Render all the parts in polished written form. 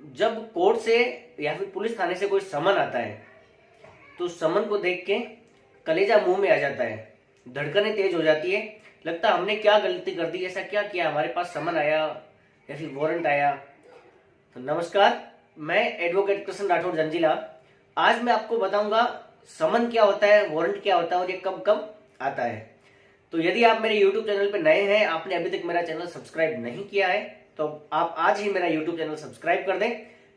जब कोर्ट से या फिर पुलिस थाने से कोई समन आता है तो समन को देख के कलेजा मुंह में आ जाता है, धड़कनें तेज हो जाती है। लगता है हमने क्या गलती कर दी, ऐसा क्या किया, हमारे पास समन आया या फिर वारंट आया। तो नमस्कार, मैं एडवोकेट कृष्ण राठौर जंजीला। आज मैं आपको बताऊंगा समन क्या होता है, वारंट क्या होता है और ये कब कब आता है। तो यदि आप मेरे YouTube चैनल पर नए हैं, आपने अभी तक मेरा चैनल सब्सक्राइब नहीं किया है, तो आप आज ही मेरा YouTube चैनल सब्सक्राइब कर दें,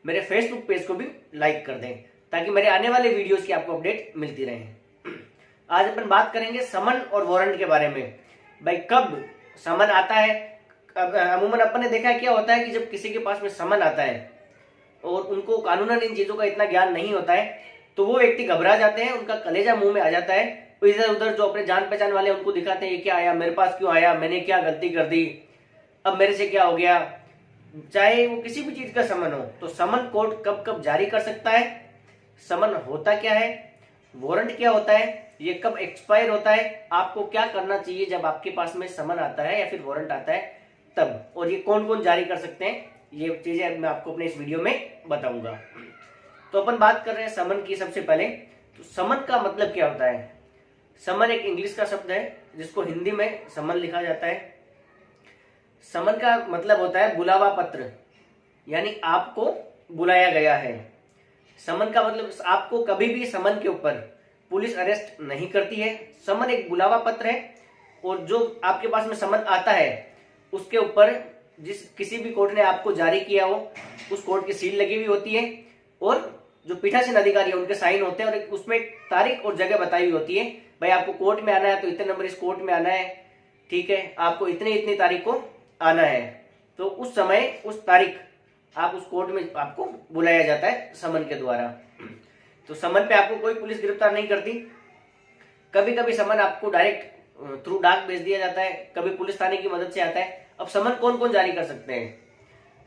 मेरे Facebook पेज को भी लाइक कर दें, ताकि मेरे आने वाले वीडियोस की आपको अपडेट मिलती रहे। आज अपन बात करेंगे समन और वारंट के बारे में। भाई कब समन आता है? अमूमन अपन ने देखा है क्या होता है कि जब किसी के पास में समन आता है और उनको कानूनन इन चीजों का इतना ज्ञान नहीं होता है, तो वो व्यक्ति घबरा जाते हैं, उनका कलेजा मुंह में आ जाता है। इधर उधर जो अपने जान पहचान वाले उनको दिखाते हैं, ये क्या आया, मेरे पास क्यों आया, मैंने क्या गलती कर दी, अब मेरे से क्या हो गया। चाहे वो किसी भी चीज का समन हो, तो समन कोर्ट कब कब जारी कर सकता है, समन होता क्या है, वारंट क्या होता है, ये कब एक्सपायर होता है, आपको क्या करना चाहिए जब आपके पास में समन आता है या फिर वारंट आता है तब, और ये कौन कौन जारी कर सकते हैं, ये चीजें मैं आपको अपने इस वीडियो में बताऊंगा। तो अपन बात कर रहे हैं समन की। सबसे पहले तो समन का मतलब क्या होता है। समन एक इंग्लिश का शब्द है जिसको हिंदी में समन लिखा जाता है। समन का मतलब होता है बुलावा पत्र, यानी आपको बुलाया गया है। समन का मतलब आपको कभी भी समन के ऊपर पुलिस अरेस्ट नहीं करती है। समन एक बुलावा पत्र है, और जो आपके पास में समन आता है उसके ऊपर जिस किसी भी कोर्ट ने आपको जारी किया हो उस कोर्ट की सील लगी हुई होती है, और जो पीठासीन अधिकारी है उनके साइन होते हैं, और उसमें एक तारीख और जगह बताई हुई होती है। भाई आपको कोर्ट में आना है तो इतने नंबर इस कोर्ट में आना है, ठीक है, आपको इतनी इतनी तारीख को आना है। तो उस समय उस तारीख आप उस कोर्ट में आपको बुलाया जाता है समन के द्वारा। तो समन पे आपको कोई पुलिस गिरफ्तार नहीं करती। कभी कभी समन आपको डायरेक्ट थ्रू डाक भेज दिया जाता है, कभी पुलिस थाने की मदद से आता है। अब समन कौन कौन जारी कर सकते हैं?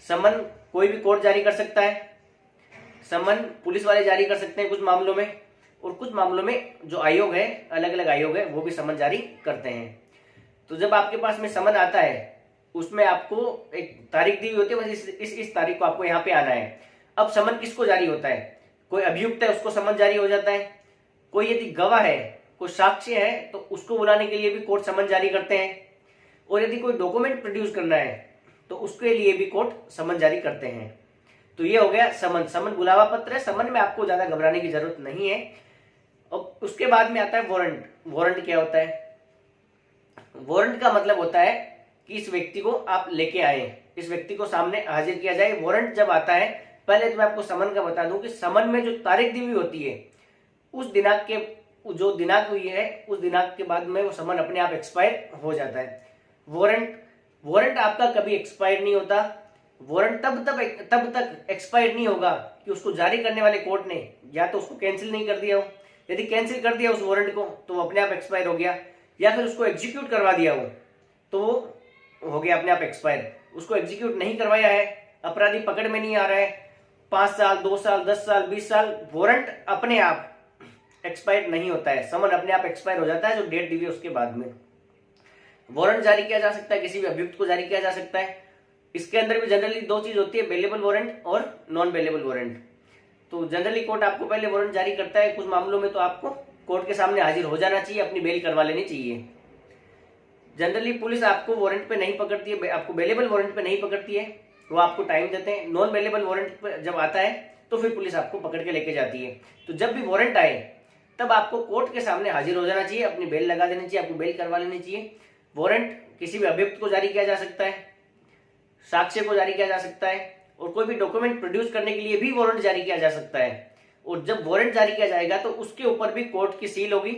समन कोई भी कोर्ट जारी कर सकता है, समन पुलिस वाले जारी कर सकते हैं कुछ मामलों में, और कुछ मामलों में जो आयोग है, अलग अलग आयोग है, वो भी समन जारी करते हैं। तो जब आपके पास में समन आता है उसमें आपको एक तारीख दी हुई होती है, बस इस तारीख को आपको यहाँ पे आना है। अब समन किसको जारी होता है? कोई अभियुक्त है उसको समन जारी हो जाता है, कोई यदि गवाह है, कोई साक्ष्य है, तो उसको बुलाने के लिए भी कोर्ट समन जारी करते हैं, और यदि कोई डॉक्यूमेंट प्रोड्यूस करना है तो उसके लिए भी कोर्ट समन जारी करते हैं। तो ये हो गया समन। समन बुलावा पत्र है, समन में आपको ज्यादा घबराने की जरूरत नहीं है। और उसके बाद में आता है वारंट। वारंट क्या होता है? वारंट का मतलब होता है कि इस व्यक्ति को आप लेके आए, इस व्यक्ति को सामने हाजिर किया जाए। वारंट जब आता है, पहले तो मैं आपको समन का बता दूं कि समन में जो तारीख दी हुई होती है उस दिनांक के जो दिनांक हुई है उस दिनांक के बाद में वो समन अपने आप एक्सपायर हो जाता है। वारंट आपका कभी एक्सपायर नहीं होता। वारंट तब तक एक्सपायर नहीं होगा कि उसको जारी करने वाले कोर्ट ने या तो उसको कैंसिल नहीं कर दिया हो। यदि कैंसिल कर दिया उस वारंट को तो वो अपने आप एक्सपायर हो गया, या फिर उसको एग्जीक्यूट करवा दिया हो तो वो हो गया अपने आप एक्सपायर। उसको एग्जीक्यूट नहीं करवाया है, अपराधी पकड़ में नहीं आ रहा है, 5 साल 2 साल 10 साल 20 साल, वारंट अपने आप एक्सपायर नहीं होता है। समन अपने आप एक्सपायर हो जाता है जो डेट दी हुई उसके बाद में। वारंट जारी किया जा सकता है, किसी भी अभियुक्त को जारी किया जा सकता है। इसके अंदर भी जनरली दो चीज होती है, बेलेबल वारंट और नॉन बेलेबल वारंट। तो जनरली कोर्ट आपको पहले वारंट जारी करता है, कुछ मामलों में तो आपको कोर्ट के सामने हाजिर हो जाना चाहिए, अपनी बेल करवा लेनी चाहिए। जनरली पुलिस आपको वारंट पे नहीं पकड़ती है, आपको बेलेबल वारंट पे नहीं पकड़ती है, वो आपको टाइम देते हैं। नॉन बेलेबल वारंट पे जब आता है तो फिर पुलिस आपको पकड़ के लेके जाती है। तो जब भी वारंट आए तब आपको कोर्ट के सामने हाजिर हो जाना चाहिए, अपनी बेल लगा देनी चाहिए, आपको बेल करवा लेनी चाहिए। वारंट किसी भी अभियुक्त को जारी किया जा सकता है, साक्ष्य को जारी किया जा सकता है, और कोई भी डॉक्यूमेंट प्रोड्यूस करने के लिए भी वारंट जारी किया जा सकता है। और जब वारंट जारी किया जाएगा तो उसके ऊपर भी कोर्ट की सील होगी,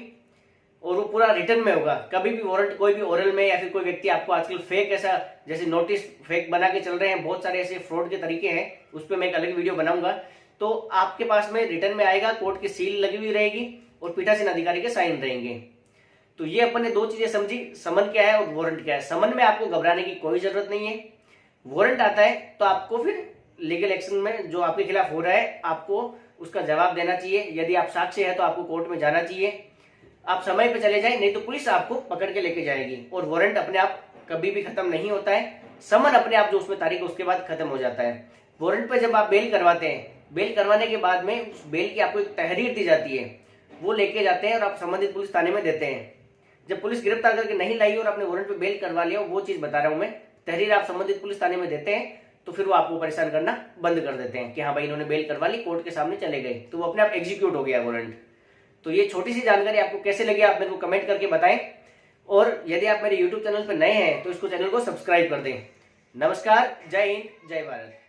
और वो पूरा रिटर्न में होगा। कभी भी वारंट कोई भी ओरल में, या फिर कोई व्यक्ति आपको आजकल फेक ऐसा जैसे नोटिस फेक बना के चल रहे हैं, बहुत सारे ऐसे फ्रॉड के तरीके हैं, उस पर मैं एक अलग वीडियो बनाऊंगा। तो आपके पास में रिटर्न में आएगा, कोर्ट की सील लगी हुई रहेगी और पीठासीन अधिकारी के साइन रहेंगे। तो ये अपन ने दो चीजें समझी, समन क्या है और वारंट क्या है। समन में आपको घबराने की कोई जरूरत नहीं है। वारंट आता है तो आपको फिर लीगल एक्शन में जो आपके खिलाफ हो रहा है आपको उसका जवाब देना चाहिए। यदि आप साक्ष्य है तो आपको कोर्ट में जाना चाहिए। आप समय पे चले जाए, नहीं तो पुलिस आपको पकड़ के लेके जाएगी। और वारंट अपने आप कभी भी खत्म नहीं होता है, समन अपने आप जो उसमें तारीख है उसके बाद खत्म हो जाता है। वारंट पे जब आप बेल करवाते हैं, बेल करवाने के बाद में उस बेल की आपको एक तहरीर दी जाती है, वो लेके जाते हैं और आप संबंधित पुलिस थाने में देते हैं। जब पुलिस गिरफ्तार करके नहीं लाई और आपने वारंट पे बेल करवा लिया, वो चीज बता रहा हूं मैं, तहरीर आप संबंधित पुलिस थाने में देते हैं, तो फिर वो आपको परेशान करना बंद कर देते हैं कि हाँ भाई इन्होंने बेल करवा ली, कोर्ट के सामने चले गए, तो वो अपने आप एग्जीक्यूट हो गया वारंट। तो ये छोटी सी जानकारी आपको कैसे लगी आप मेरे को कमेंट करके बताएं, और यदि आप मेरे यूट्यूब चैनल पर नए हैं तो इसको चैनल को सब्सक्राइब कर दें। नमस्कार, जय हिंद, जय भारत।